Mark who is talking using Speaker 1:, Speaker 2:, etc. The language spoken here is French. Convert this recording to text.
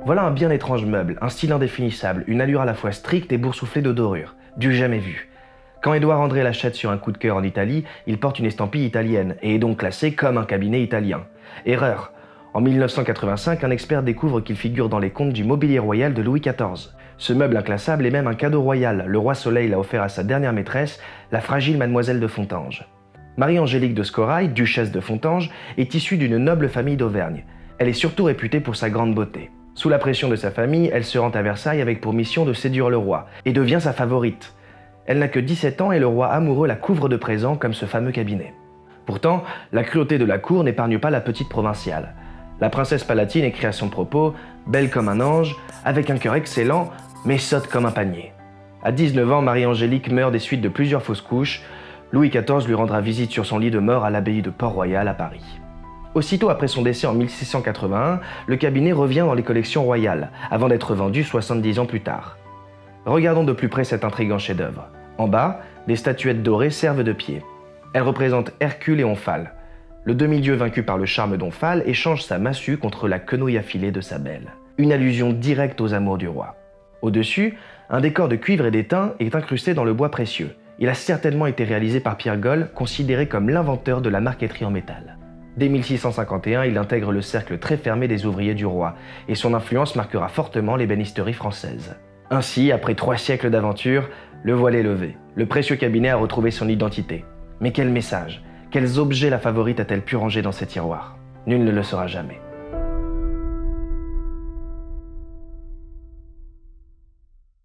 Speaker 1: Voilà un bien étrange meuble, un style indéfinissable, une allure à la fois stricte et boursouflée de dorure, du jamais vu. Quand Édouard-André l'achète sur un coup de cœur en Italie, il porte une estampille italienne et est donc classé comme un cabinet italien. Erreur. En 1985, un expert découvre qu'il figure dans les comptes du mobilier royal de Louis XIV. Ce meuble inclassable est même un cadeau royal. Le roi Soleil l'a offert à sa dernière maîtresse, la fragile mademoiselle de Fontanges. Marie-Angélique de Scorail, duchesse de Fontanges, est issue d'une noble famille d'Auvergne. Elle est surtout réputée pour sa grande beauté. Sous la pression de sa famille, elle se rend à Versailles avec pour mission de séduire le roi et devient sa favorite. Elle n'a que 17 ans et le roi amoureux la couvre de présents comme ce fameux cabinet. Pourtant, la cruauté de la cour n'épargne pas la petite provinciale. La princesse palatine écrit à son propos « Belle comme un ange, avec un cœur excellent, mais sotte comme un panier ». À 19 ans, Marie-Angélique meurt des suites de plusieurs fausses couches. Louis XIV lui rendra visite sur son lit de mort à l'abbaye de Port-Royal à Paris. Aussitôt après son décès en 1681, le cabinet revient dans les collections royales, avant d'être vendu 70 ans plus tard. Regardons de plus près cet intriguant chef-d'œuvre. En bas, des statuettes dorées servent de pied. Elles représentent Hercule et Omphale. Le demi-dieu vaincu par le charme d'Omphale échange sa massue contre la quenouille affilée de sa belle. Une allusion directe aux amours du roi. Au-dessus, un décor de cuivre et d'étain est incrusté dans le bois précieux. Il a certainement été réalisé par Pierre Goll, considéré comme l'inventeur de la marqueterie en métal. Dès 1651, il intègre le cercle très fermé des ouvriers du roi, et son influence marquera fortement l'ébénisterie française. Ainsi, après 3 siècles d'aventure, le voile est levé. Le précieux cabinet a retrouvé son identité. Mais quel message, quels objets la favorite a-t-elle pu ranger dans ses tiroirs? Nul ne le saura jamais.